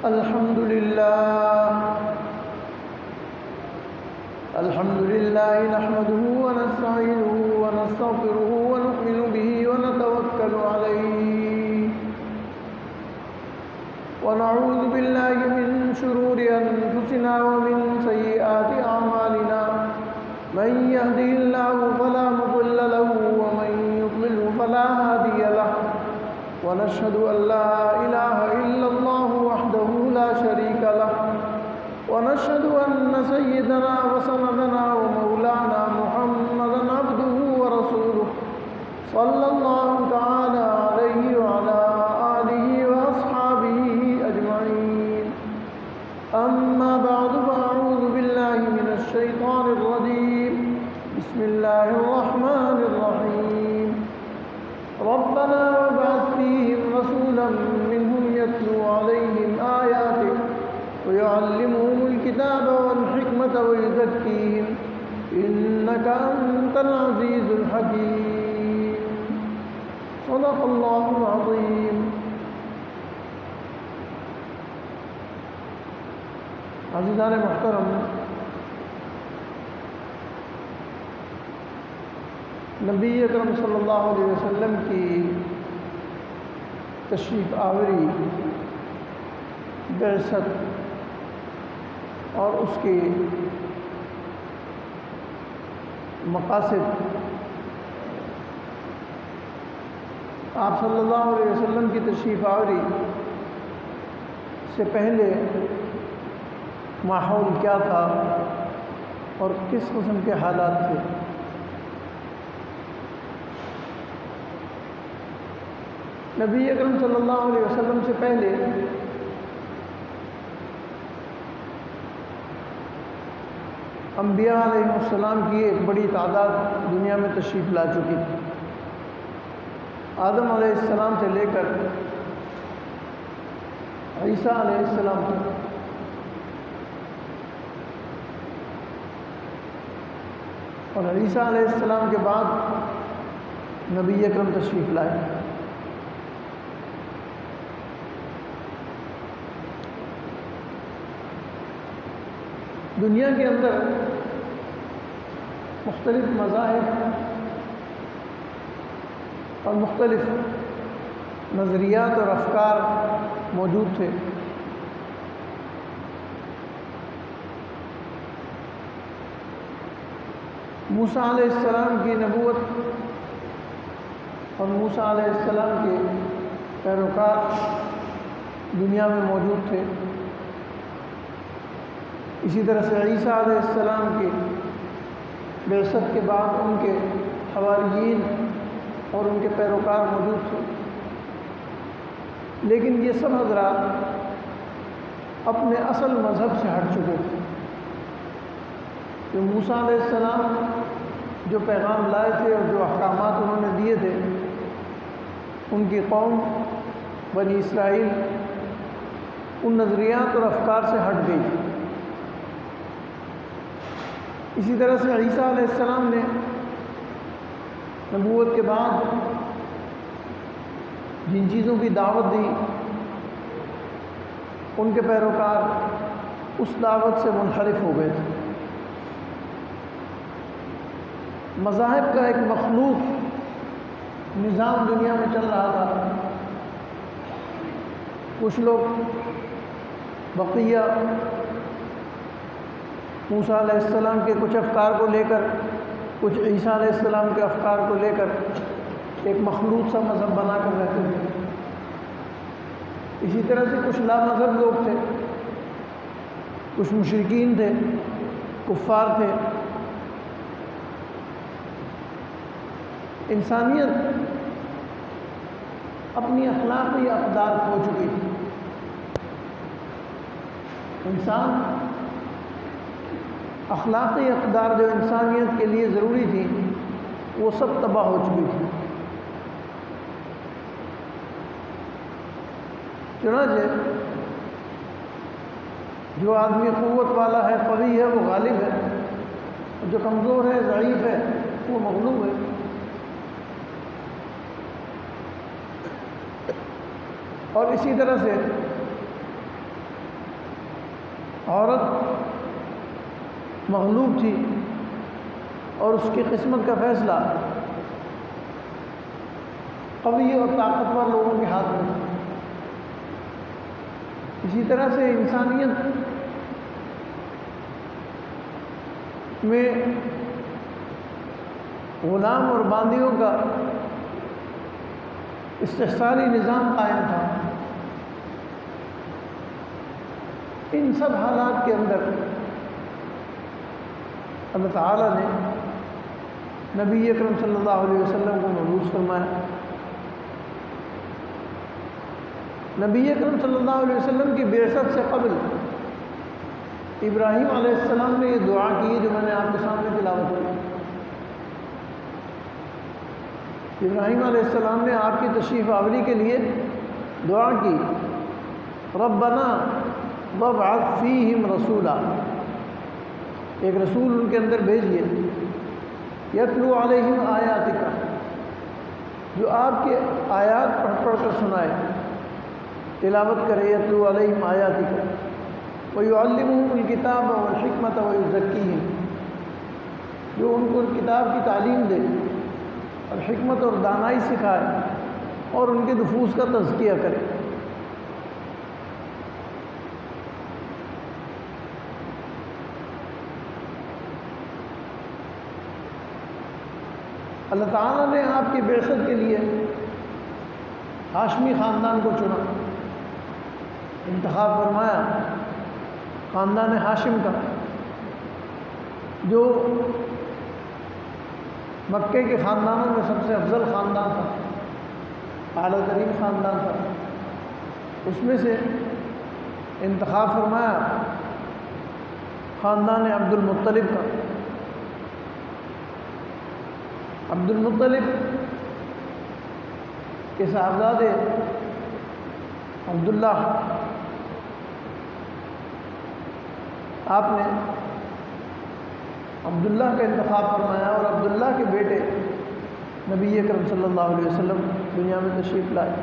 الحمد لله نحمده ونستعينه ونستغفره ونؤمن به ونتوكل عليه ونعوذ بالله من شرور أنفسنا ومن سيئات أعمالنا من يهده الله فلا مضل له ومن يضلل فلا هادي له ونشهد أن لا إله إلا الله وحده لا شريك له ونشهد أن سيدنا وسندنا ومولانا محمدا عبده ورسوله صلى الله تعالى عليه وعلى آله وأصحابه أجمعين أما بعد فأعوذ بالله من الشيطان الرجيم بسم الله الرحمن الرحيم ربنا وابعث فيهم رسولا منهم يتلو عليهم آياتك ويعلمهم الكتاب والحكمة ويزكيهم إنك أنت العزيز الحكيم صدق الله العظيم. عزیزان محترم، نبی اکرم صلی اللہ علیہ وسلم کی تشریف آوری، بعثت اور اس کے مقاصد آپ صلی اللہ علیہ وسلم کی تشریف آوری سے پہلے ماحول کیا تھا اور کس قسم کے حالات تھے. نبی اکرم صلی اللہ علیہ وسلم سے پہلے انبیاء علیہ السلام کی ایک بڑی تعداد دنیا میں تشریف لا چکی تھی. آدم علیہ السلام سے لے کر عیسیٰ علیہ السلام تک. اور عیسیٰ علیہ السلام کے بعد نبی اکرم تشریف لائے. دنیا کے اندر مختلف مذاہب اور مختلف نظریات اور افکار موجود تھے. موسیٰ علیہ السلام کی نبوت اور موسیٰ علیہ السلام کے پیروکار دنیا میں موجود تھے. اسی طرح سے عیسیٰ علیہ السلام کی بعثت کے بعد ان کے حواریین اور ان کے پیروکار موجود تھے. لیکن یہ سب حضرات اپنے اصل مذہب سے ہٹ چکے تھے. کہ موسیٰ علیہ السلام جو پیغام لائے تھے اور جو احکامات انہوں نے دیے تھے، ان کی قوم بنی اسرائیل ان نظریات اور افکار سے ہٹ گئی تھی. اسی طرح سے عیسیٰ علیہ السلام نے نبوت کے بعد جن چیزوں کی دعوت دی، ان کے پیروکار اس دعوت سے منحرف ہو گئے تھے. مذاہب کا ایک مخلوق نظام دنیا میں چل رہا تھا. کچھ لوگ بقیہ موسیٰ علیہ السلام کے کچھ افکار کو لے کر، کچھ عیسیٰ علیہ السلام کے افکار کو لے کر ایک مخلوط سا مذہب بنا کر رہتے تھے. اسی طرح سے کچھ لامذہب لوگ تھے، کچھ مشرکین تھے، کفار تھے. انسانیت اپنی اخلاقی اقدار کھو چکی تھی. انسان اخلاقی اقدار جو انسانیت کے لیے ضروری تھی وہ سب تباہ ہو چکی تھی. چنانچہ جو آدمی قوت والا ہے، قوی ہے، وہ غالب ہے، اور جو کمزور ہے، ضعیف ہے، وہ مغلوب ہے. اور اسی طرح سے عورت مغلوب تھی اور اس کی قسمت کا فیصلہ قوی اور طاقتور لوگوں کے ہاتھ میں تھا۔ اسی طرح سے انسانیت میں غلام اور باندیوں کا استحصالی نظام قائم تھا۔ ان سب حالات کے اندر اللہ تعالیٰ نے نبی اکرم صلی اللہ علیہ وسلم کو مبعوث فرمایا۔ نبی اکرم صلی اللہ علیہ وسلم کی بعثت سے قبل ابراہیم علیہ السلام نے یہ دعا کی جو میں نے آپ کے سامنے تلاوت کی۔ ابراہیم علیہ السلام نے آپ کی تشریف آوری کے لیے دعا کی، ربنا وابعث فیہم رسولا، ایک رسول ان کے اندر بھیجیے، یتلو علیہم آیاتک، جو آپ کے آیات پڑھ پڑھ کر سنائے، تلاوت کرے، یتلو علیہم آیاتک ویعلمہم الکتاب والحکمت ویزکیہم، جو ان کو کتاب کی تعلیم دے اور حکمت اور دانائی سکھائے اور ان کے نفوس کا تزکیہ کرے۔ اللہ تعالیٰ نے آپ کی بعثت کے لیے ہاشمی خاندان کو چنا، انتخاب فرمایا خاندان ہاشم کا، جو مکے کے خاندانوں میں سب سے افضل خاندان تھا، اعلیٰ ترین خاندان تھا۔ اس میں سے انتخاب فرمایا خاندان عبد المطلب کا۔ عبد المطلب کے صاحبزادے عبداللہ، آپ نے عبداللہ کا انتخاب فرمایا اور عبداللہ کے بیٹے نبی اکرم صلی اللہ علیہ وسلم دنیا میں تشریف لائے۔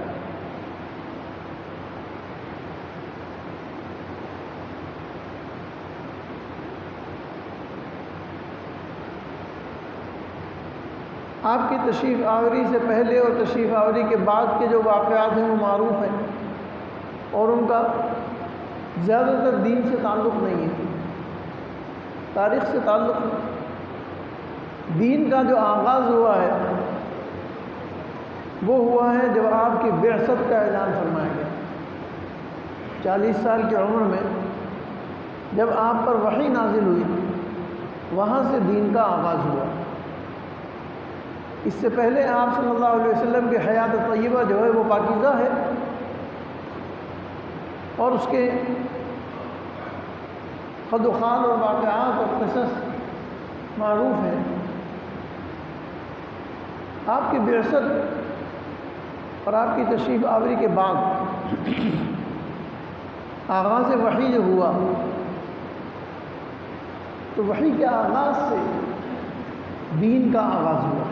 آپ کی تشریف آوری سے پہلے اور تشریف آوری کے بعد کے جو واقعات ہیں وہ معروف ہیں اور ان کا زیادہ تر دین سے تعلق نہیں ہے، تاریخ سے تعلق نہیں۔ دین کا جو آغاز ہوا ہے وہ ہوا ہے جب آپ کی بعثت کا اعلان فرمایا گیا۔ 40 سال کی عمر میں جب آپ پر وحی نازل ہوئی، وہاں سے دین کا آغاز ہوا۔ اس سے پہلے آپ صلی اللہ علیہ وسلم کی حیات طیبہ جو ہے وہ پاکیزہ ہے اور اس کے خد و خال اور واقعات اور قصص معروف ہیں۔ آپ کی بعثت اور آپ کی تشریف آوری کے بعد آغاز وحی جو ہوا تو وحی کے آغاز سے دین کا آغاز ہوا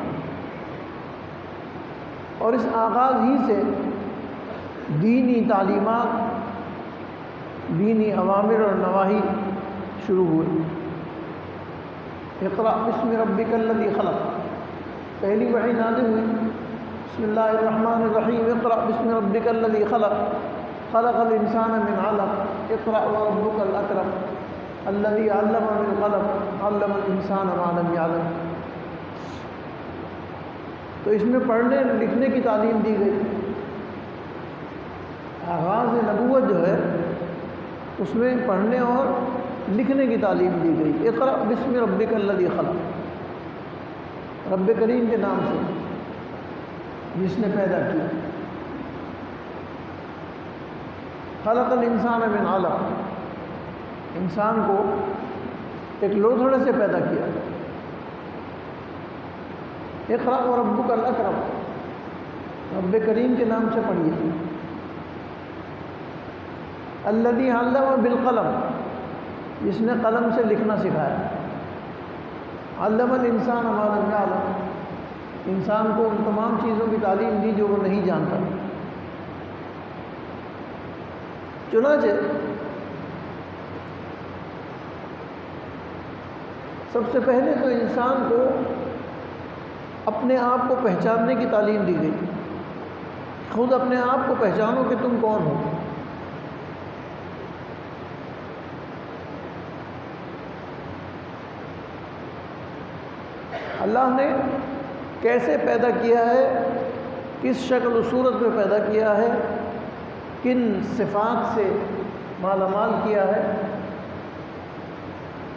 اور اس آغاز ہی سے دینی تعلیمات، دینی اوامر اور نواہی شروع ہوئے۔ اقرأ بسم ربک الذی خلق، پہلی وحی نازل ہوئی بسم اللہ الرحمن الرحیم، اقرأ بسم ربک الذی خلق خلق الانسان من علق اقرأ وربک الاکرم الذی علم بالقلم علم الانسان ما لم یعلم۔ تو اس میں پڑھنے لکھنے کی تعلیم دی گئی۔ آغاز نبوت جو ہے اس میں پڑھنے اور لکھنے کی تعلیم دی گئی۔ اقرأ بسم ربک الذی خلق، رب کریم کے نام سے جس نے پیدا کیا۔ خلق الانسان من علق، انسان کو ایک لوتھڑے سے پیدا کیا۔ اقرأ وربک الاکرم، رب کریم کے نام سے پڑھیے۔ الذی علم بالقلم، جس نے قلم سے لکھنا سکھایا۔ علم الانسان ما لم یعلم، انسان کو ان تمام چیزوں کی تعلیم دی جو وہ نہیں جانتا۔ چنانچہ سب سے پہلے تو انسان کو اپنے آپ کو پہچاننے کی تعلیم دی گئی. خود اپنے آپ کو پہچانو کہ تم کون ہو. اللہ نے کیسے پیدا کیا ہے، کس شکل و صورت میں پیدا کیا ہے، کن صفات سے مالا مال کیا ہے.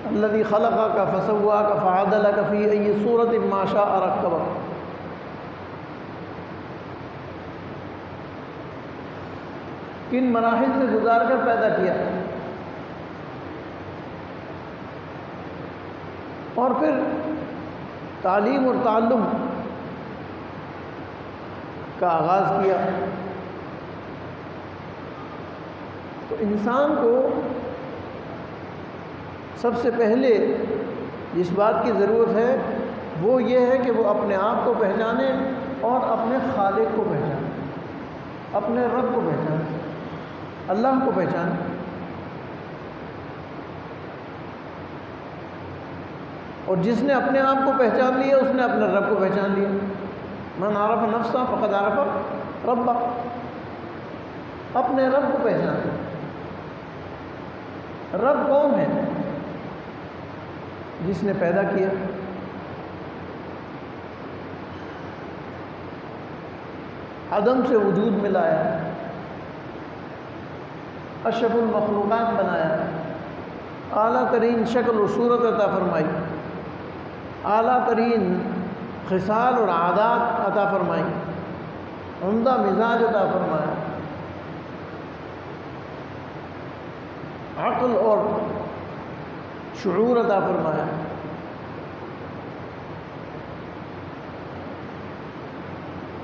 الذی خلقک فسواک فعدلک فی ای صورت ما شاء رکبک. کن مراحل سے گزار کر پیدا کیا اور پھر تعلیم اور تعلم کا آغاز کیا. تو انسان کو سب سے پہلے جس بات کی ضرورت ہے وہ یہ ہے کہ وہ اپنے آپ کو پہچانے اور اپنے خالق کو پہچانے، اپنے رب کو پہچانے، اللہ کو پہچانے. اور جس نے اپنے آپ کو پہچان لیا اس نے اپنے رب کو پہچان لیا. من عرف نفسہ فقد عرف ربہ. اپنے رب کو پہچانے. رب کون ہے؟ جس نے پیدا کیا، عدم سے وجود میں لایا، اشرف المخلوقات بنایا، اعلیٰ ترین شکل و صورت عطا فرمائی، اعلیٰ ترین خصال اور عادات عطا فرمائی، عمدہ مزاج عطا فرمایا، عقل اور شعور عطا فرمایا.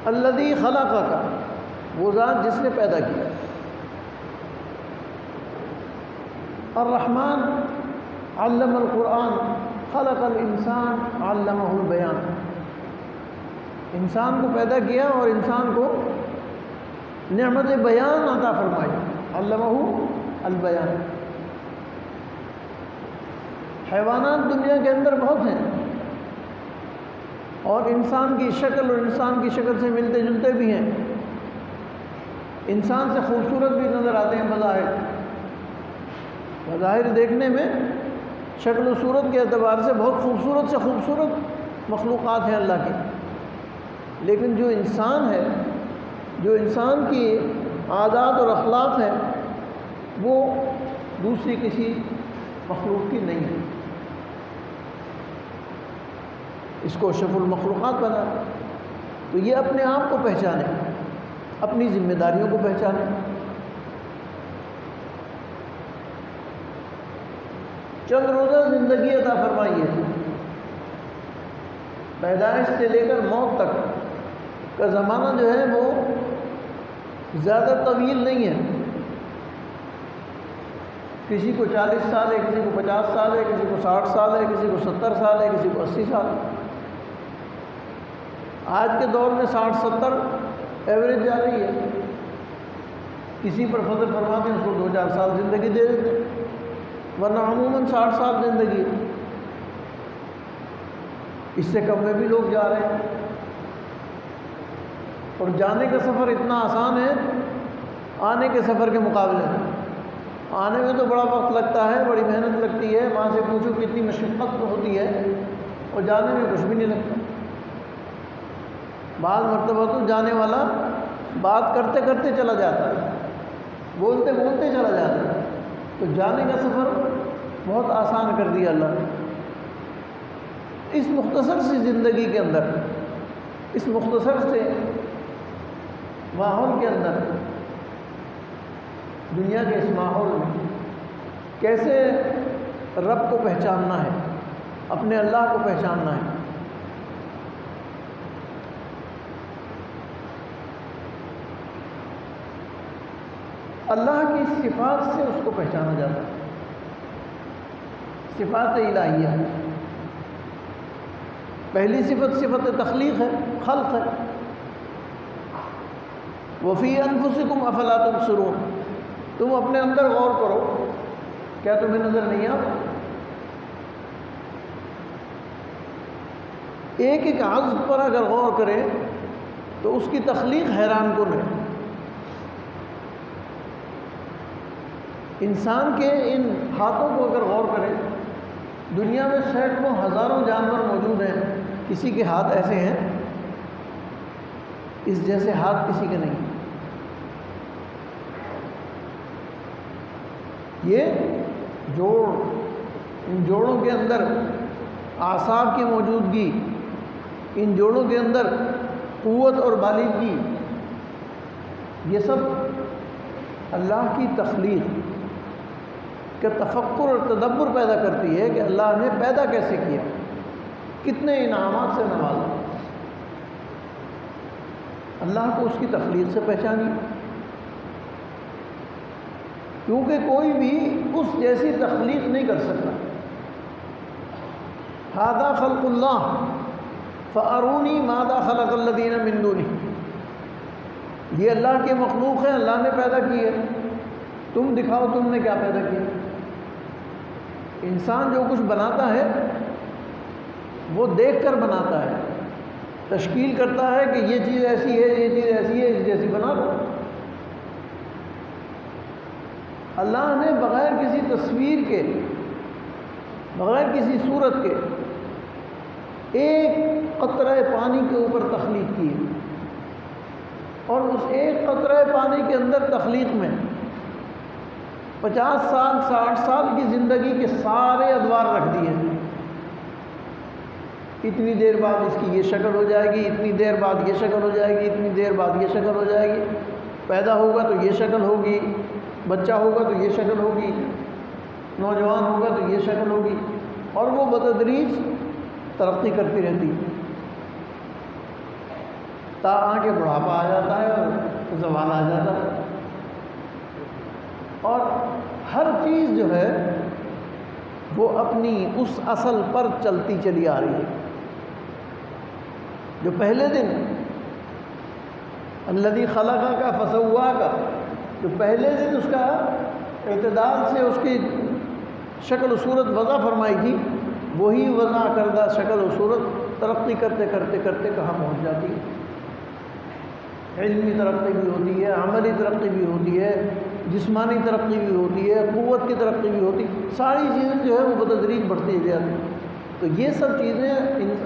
الذی خلقک، وہ ذات جس نے پیدا کیا. الرحمن علم القرآن خلق الانسان علمہ البیان. انسان کو پیدا کیا اور انسان کو نعمت بیان عطا فرمائی، علمہ البیان. حیوانات دنیا کے اندر بہت ہیں اور انسان کی شکل اور انسان کی شکل سے ملتے جلتے بھی ہیں. انسان سے خوبصورت بھی نظر آتے ہیں بظاہر. بظاہر دیکھنے میں شکل و صورت کے اعتبار سے بہت خوبصورت سے خوبصورت مخلوقات ہیں اللہ کی. لیکن جو انسان ہے، جو انسان کی عادات اور اخلاق ہیں، وہ دوسری کسی مخلوق کی نہیں ہے. اس کو اشرف المخلوقات بنا. تو یہ اپنے آپ کو پہچانے، اپنی ذمہ داریوں کو پہچانے. چند روزہ زندگی عطا فرمائی ہے. پیدائش سے لے کر موت تک کا زمانہ جو ہے وہ زیادہ طویل نہیں ہے. کسی کو 40 سال ہے، کسی کو 50 سال ہے، کسی کو 60 سال ہے، کسی کو 70 سال ہے، کسی کو 80 سال ہے. آج کے دور میں 60-70 ایوریج جا رہی ہے. کسی پر فضل فرماتے ہیں اس کو 2-4 سال زندگی دے دیتے ہیں، ورنہ عموماً 60 سال زندگی ہے. اس سے کم میں بھی لوگ جا رہے ہیں. اور جانے کا سفر اتنا آسان ہے آنے کے سفر کے مقابلے میں. آنے میں تو بڑا وقت لگتا ہے، بڑی محنت لگتی ہے، وہاں سے پوچھو کتنی مشقت ہوتی ہے، اور جانے میں کچھ بھی نہیں لگتا. بعض مرتبہ تو جانے والا بات کرتے کرتے چلا جاتا ہے، بولتے بولتے چلا جاتا ہے. تو جانے کا سفر بہت آسان کر دیا اللہ نے. اس مختصر سی زندگی کے اندر، اس مختصر سے ماحول کے اندر، دنیا کے اس ماحول میں کیسے رب کو پہچاننا ہے، اپنے اللہ کو پہچاننا ہے. اللہ کی صفات سے اس کو پہچانا جاتا ہے. صفات الہیہ. پہلی صفت صفت تخلیق ہے، خلق ہے. وفی انفسکم افلا تبصرون. تم اپنے اندر غور کرو، کیا تمہیں نظر نہیں آتا؟ ایک ایک عضو پر اگر غور کریں تو اس کی تخلیق حیران کن ہے۔ انسان کے ان ہاتھوں کو اگر غور کریں، دنیا میں سینکڑوں ہزاروں جانور موجود ہیں، کسی کے ہاتھ ایسے ہیں، اس جیسے ہاتھ کسی کے نہیں۔ یہ جوڑ، ان جوڑوں کے اندر اعصاب کی موجودگی، ان جوڑوں کے اندر قوت اور بالغی، یہ سب اللہ کی تخلیق کا تفکر اور تدبر پیدا کرتی ہے کہ اللہ نے پیدا کیسے کیا، کتنے انعامات سے نوازا۔ اللہ کو اس کی تخلیق سے پہچانی، کیونکہ کوئی بھی اس جیسی تخلیق نہیں کر سکتا۔ ھذا خلق اللہ فارونی ماذا خلق الذین من دونہ، یہ اللہ کی مخلوق ہے، اللہ نے پیدا کی ہے، تم دکھاؤ تم نے کیا پیدا کیا۔ انسان جو کچھ بناتا ہے وہ دیکھ کر بناتا ہے، تشکیل کرتا ہے کہ یہ چیز ایسی ہے، یہ چیز ایسی ہے، اس جیسی بنا لو۔ اللہ نے بغیر کسی تصویر کے، بغیر کسی صورت کے، ایک قطرہ پانی کے اوپر تخلیق کی ہے، اور اس ایک قطرہ پانی کے اندر تخلیق میں 50 سال 60 سال کی زندگی کے سارے ادوار رکھ دیے ہیں۔ اتنی دیر بعد اس کی یہ شکل ہو جائے گی، اتنی دیر بعد یہ شکل ہو جائے گی، اتنی دیر بعد یہ شکل ہو جائے گی، پیدا ہوگا تو یہ شکل ہوگی، بچہ ہوگا تو یہ شکل ہوگی، نوجوان ہوگا تو یہ شکل ہوگی، اور وہ بتدریج ترقی کرتی رہتی ہے تا آنکھ بڑھاپا آ جاتا ہے اور زوال آ جاتا ہے۔ اور ہر چیز جو ہے وہ اپنی اس اصل پر چلتی چلی آ رہی ہے۔ جو پہلے دن الذی خلقک فسواک، جو پہلے دن اس کا اعتدال سے اس کی شکل و صورت وضع فرمائی تھی، وہی وضع کردہ شکل و صورت ترقی کرتے کرتے کرتے کہاں پہنچ جاتی ہے۔ علمی ترقی بھی ہوتی ہے، عملی ترقی بھی ہوتی ہے، جسمانی ترقی بھی ہوتی ہے، قوت کی ترقی بھی ہوتی ہے، ساری چیزیں جو ہے وہ بتدریج بڑھتی جاتی ہیں۔ تو یہ سب چیزیں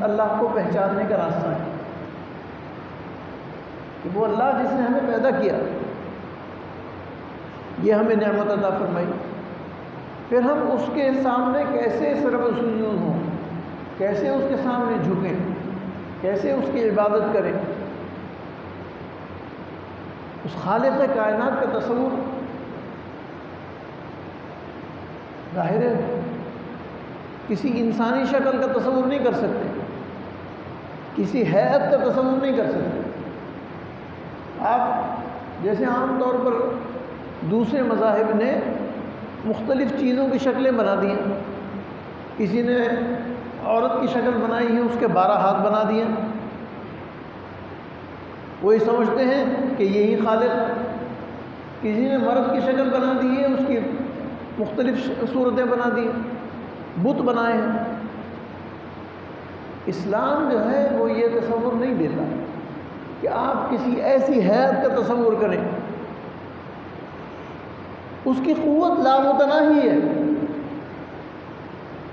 اللہ کو پہچاننے کا راستہ ہے کہ وہ اللہ جس نے ہمیں پیدا کیا، یہ ہمیں نعمت عطا فرمائی، پھر ہم اس کے سامنے کیسے سرب سجود ہوں، کیسے اس کے سامنے جھکیں، کیسے اس کی عبادت کریں۔ اس خالق کائنات کا تصور ظاہر ہے کسی انسانی شکل کا تصور نہیں کر سکتے، کسی ہیئت کا تصور نہیں کر سکتے۔ آپ جیسے عام طور پر دوسرے مذاہب نے مختلف چیزوں کی شکلیں بنا دی ہیں، کسی نے عورت کی شکل بنائی ہے، اس کے 12 ہاتھ بنا دیے، وہی سمجھتے ہیں کہ یہی خالق ہے۔ کسی نے مرد کی شکل بنا دی ہے، اس کی مختلف صورتیں بنا دی، بت بنائے ہیں۔ اسلام جو ہے وہ یہ تصور نہیں دیتا کہ آپ کسی ایسی حیت کا تصور کریں، اس کی قوت لامتناہی ہے،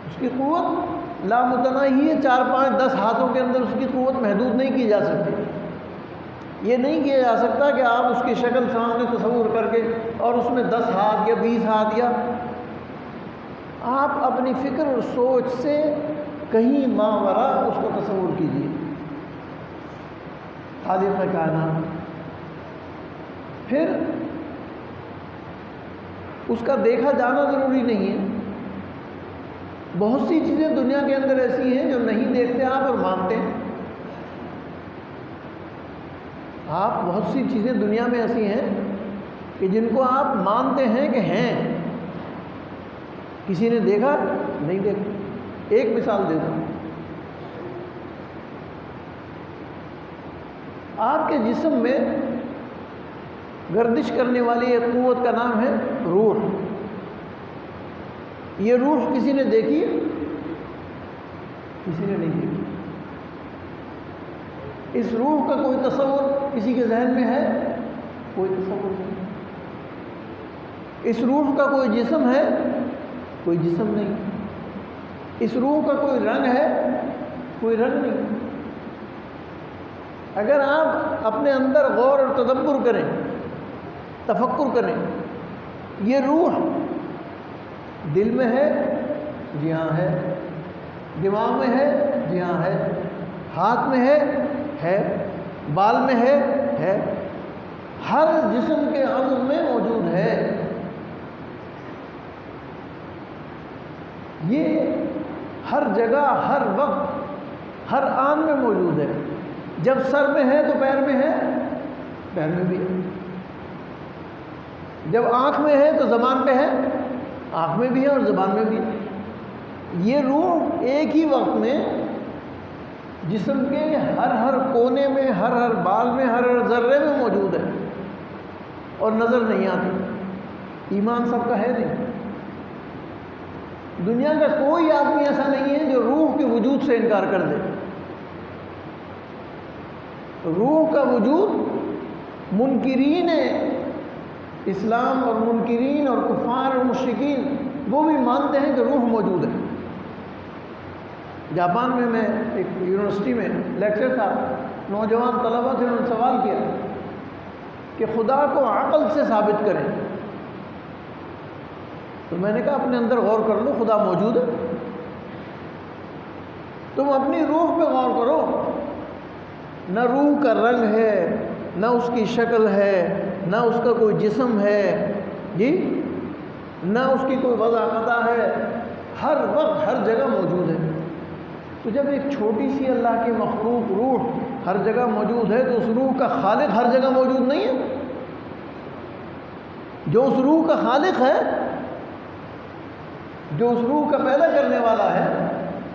اس کی قوت لامتناہی ہے، 4 5 10 ہاتھوں کے اندر اس کی قوت محدود نہیں کی جا سکتی۔ یہ نہیں کیا جا سکتا کہ آپ اس کی شکل سامنے تصور کر کے اور اس میں 10 ہاتھ یا 20 ہاتھ، یا آپ اپنی فکر اور سوچ سے کہیں ماوراء اس کو تصور کیجیے۔ خالق کائنات، پھر اس کا دیکھا جانا ضروری نہیں ہے۔ بہت سی چیزیں دنیا کے اندر ایسی ہیں جو نہیں دیکھتے آپ اور مانتے ہیں۔ آپ بہت سی چیزیں دنیا میں ایسی ہیں کہ جن کو آپ مانتے ہیں کہ ہیں، کسی نے دیکھا نہیں دیکھا۔ ایک مثال دے دوں، آپ کے جسم میں گردش کرنے والی ایک قوت کا نام ہے روح۔ یہ روح کسی نے دیکھی ہے؟ کسی نے نہیں دیکھی۔ اس روح کا کوئی تصور کسی کے ذہن میں ہے؟ کوئی تصور نہیں۔ اس روح کا کوئی جسم ہے؟ کوئی جسم نہیں۔ اس روح کا کوئی رنگ ہے؟ کوئی رنگ نہیں۔ اگر آپ اپنے اندر غور اور تدبر کریں، تفکر کریں، یہ روح دل میں ہے؟ جی ہاں ہے۔ دماغ میں ہے؟ جی ہاں ہے۔ ہاتھ میں ہے۔ بال میں ہے۔ ہر جسم کے عضو میں موجود ہے۔ یہ ہر جگہ، ہر وقت، ہر آن میں موجود ہے۔ جب سر میں ہے تو پیر میں ہے؟ پیر میں بھی ہے۔ جب آنکھ میں ہے تو زبان پہ ہے؟ آنکھ میں بھی ہے اور زبان میں بھی ہے۔ یہ روح ایک ہی وقت میں جسم کے ہر کونے میں، ہر بال میں، ہر ذرے میں موجود ہے اور نظر نہیں آتی۔ ایمان سب کا ہے نہیں۔ دنیا کا کوئی آدمی ایسا نہیں ہے جو روح کے وجود سے انکار کر دے۔ روح کا وجود منکرین اسلام اور منکرین اور کفار اور مشرکین وہ بھی مانتے ہیں کہ روح موجود ہے۔ جاپان میں ایک یونیورسٹی میں لیکچر تھا، نوجوان طلبہ تھے، انہوں نے سوال کیا کہ خدا کو عقل سے ثابت کریں۔ تو میں نے کہا اپنے اندر غور کر لو، خدا موجود ہے۔ تم اپنی روح پہ غور کرو، نہ روح کا رنگ ہے، نہ اس کی شکل ہے، نہ اس کا کوئی جسم ہے، جی نہ اس کی کوئی وضع قطع ہے، ہر وقت ہر جگہ موجود ہے۔ تو جب ایک چھوٹی سی اللہ کی مخلوق روح ہر جگہ موجود ہے تو اس روح کا خالق ہر جگہ موجود نہیں ہے؟ جو اس روح کا خالق ہے، جو اس روح کا پیدا کرنے والا ہے،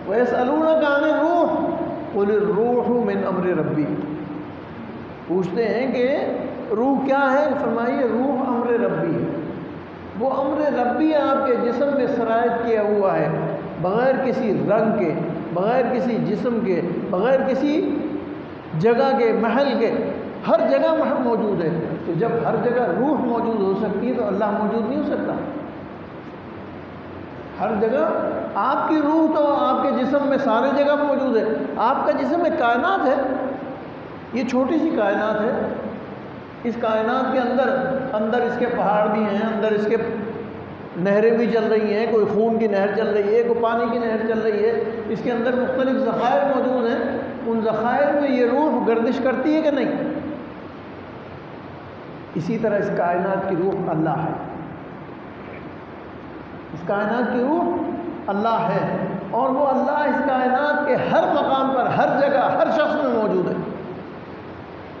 وَيَسْأَلُونَكَ عَنِ الرُّوحِ قُلِ الرُّوحُ مِنْ أَمْرِ رَبِّي، پوچھتے ہیں کہ روح کیا ہے؟ فرمائیے روح امر ربی ہے۔ وہ امر ربی آپ کے جسم میں سرایت کیا ہوا ہے، بغیر کسی رنگ کے، بغیر کسی جسم کے، بغیر کسی جگہ کے، محل کے، ہر جگہ موجود ہے۔ تو جب ہر جگہ روح موجود ہو سکتی ہے تو اللہ موجود نہیں ہو سکتا؟ ہر جگہ آپ کی روح تو آپ کے جسم میں سارے جگہ موجود ہے۔ آپ کا جسم ایک کائنات ہے، یہ چھوٹی سی کائنات ہے۔ اس کائنات کے اندر اس کے پہاڑ بھی ہیں، اندر اس کے نہریں بھی چل رہی ہیں، کوئی خون کی نہر چل رہی ہے، کوئی پانی کی نہر چل رہی ہے، اس کے اندر مختلف ذخائر موجود ہیں۔ ان ذخائر میں یہ روح گردش کرتی ہے کہ نہیں؟ اسی طرح اس کائنات کی روح اللہ ہے۔ اس کائنات کی روح اللہ ہے، اور وہ اللہ اس کائنات کے ہر مقام پر، ہر جگہ، ہر شخص میں موجود ہے،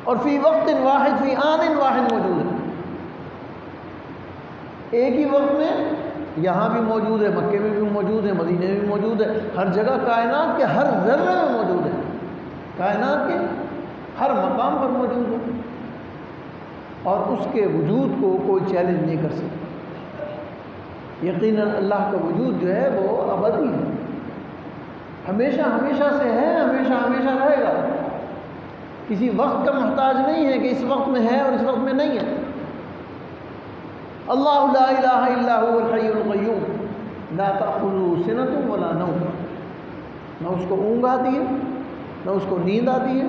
اور فی وقت واحد، فی آن واحد موجود ہے۔ ایک ہی وقت میں یہاں بھی موجود ہے، مکے میں بھی موجود ہے، مدینے میں بھی موجود ہے، ہر جگہ کائنات کے ہر ذرے میں موجود ہے، کائنات کے ہر مقام پر موجود ہے، اور اس کے وجود کو کوئی چیلنج نہیں کر سکتا۔ یقیناً اللہ کا وجود جو ہے وہ ابدی ہے، ہمیشہ ہمیشہ سے ہے، ہمیشہ ہمیشہ رہے گا، کسی وقت کا محتاج نہیں ہے کہ اس وقت میں ہے اور اس وقت میں نہیں ہے۔ اللہ لا الہ الا هو الحی القیوم لا تأخذہ سنۃ ولا نوم، نہ اس کو اونگ آتی ہے، نہ اس کو نیند آتی ہے،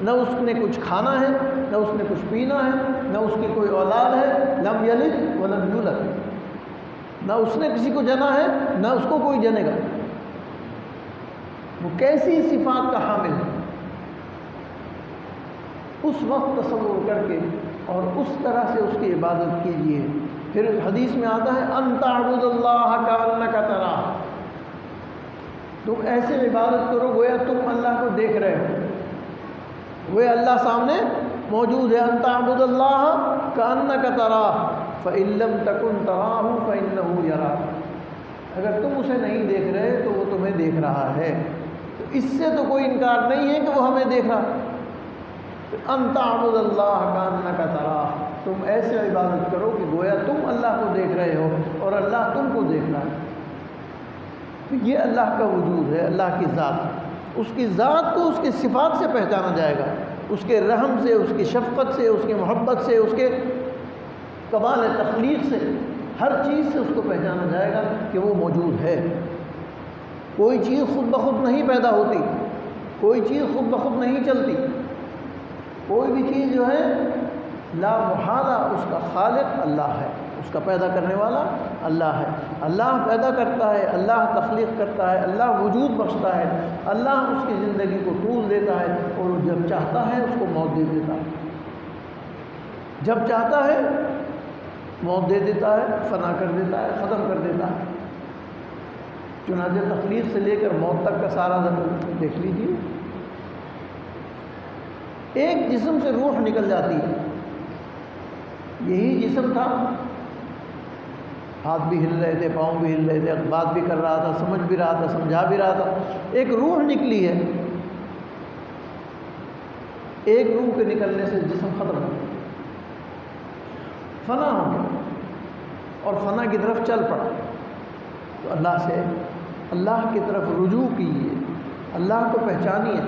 نہ اس نے کچھ کھانا ہے، نہ اس نے کچھ پینا ہے، نہ اس کی کوئی اولاد ہے، لم یلد ولم یولد، نہ اس نے کسی کو جنا ہے، نہ اس کو کوئی جنے گا۔ وہ کیسی صفات کا حامل ہے، اس وقت تصور کر کے اور اس طرح سے اس کی عبادت کیجیے۔ پھر حدیث میں آتا ہے ان تعبد اللہ کأنک تراہ، تم ایسے عبادت کرو گویا تم اللہ کو دیکھ رہے ہو، گویا اللہ سامنے موجود ہے۔ ان تعبد اللہ کأنک تراہ فإن لم تکن تراہ فإنہ یراک، اگر تم اسے نہیں دیکھ رہے تو وہ تمہیں دیکھ رہا ہے۔ تو اس سے تو کوئی انکار نہیں ہے کہ وہ ہمیں دیکھ رہا ہے۔ ان تعبد اللہ کأنک تراہ، تم ایسے عبادت کرو کہ گویا تم اللہ کو دیکھ رہے ہو اور اللہ تم کو دیکھ رہا ہے۔ یہ اللہ کا وجود ہے، اللہ کی ذات۔ اس کی ذات کو اس کی صفات سے پہچانا جائے گا، اس کے رحم سے، اس کی شفقت سے، اس کی محبت سے، اس کے کمال تخلیق سے، ہر چیز سے اس کو پہچانا جائے گا کہ وہ موجود ہے۔ کوئی چیز خود بخود نہیں پیدا ہوتی، کوئی چیز خود بخود نہیں چلتی، کوئی بھی چیز جو ہے لا محالہ اس کا خالق اللہ ہے، اس کا پیدا کرنے والا اللہ ہے۔ اللہ پیدا کرتا ہے، اللہ تخلیق کرتا ہے، اللہ وجود بخشتا ہے، اللہ اس کی زندگی کو طول دیتا ہے، اور وہ جب چاہتا ہے اس کو موت دے دیتا ہے، جب چاہتا ہے موت دے دیتا ہے، فنا کر دیتا ہے، ختم کر دیتا ہے۔ چنانچہ تخلیق سے لے کر موت تک کا سارا دیکھ لیجیے، ایک جسم سے روح نکل جاتی ہے، یہی جسم تھا، ہاتھ بھی ہل رہے تھے، پاؤں بھی ہل رہے تھے، بات بھی کر رہا تھا، سمجھ بھی رہا تھا، سمجھا بھی رہا تھا، ایک روح نکلی ہے، ایک روح کے نکلنے سے جسم ختم ہو گیا، فنا ہو گیا، اور فنا کی طرف چل پڑا۔ تو اللہ سے، اللہ کی طرف رجوع کیجیے، اللہ کو پہچانیے،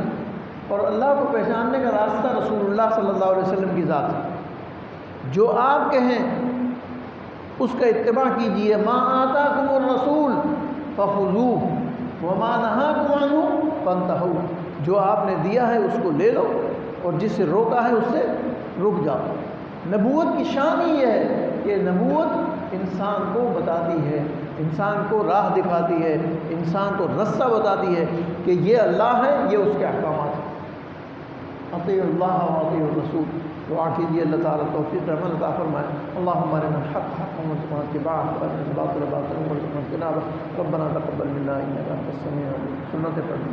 اور اللہ کو پہچاننے کا راستہ رسول اللہ صلی اللہ علیہ وسلم کی ذات ہے۔ جو آپ کہیں اس کا اتباع کیجیے، ما آتاکم الرسول فخذوہ وما نہاکم عنہ فانتہوا، جو آپ نے دیا ہے اس کو لے لو، اور جس سے روکا ہے اس سے رک جاؤ۔ نبوت کی شان ہی یہ ہے کہ نبوت انسان کو بتاتی ہے، انسان کو راہ دکھاتی ہے، انسان کو رستہ بتاتی ہے کہ یہ اللہ ہے، یہ اس کے احکامات ہیں۔ اطیعوا اللہ و اطیعوا الرسول۔ دعا کیجیے اللہ تعالیٰ توفیق رحمت عطا فرمائے۔ اللہم ارنا الحق حقا وارزقنا اتباعہ وارنا الباطل باطلا وارزقنا اجتنابہ۔ ربنا تقبل منا انک انت السمیع العلیم۔ سنت پڑھیں۔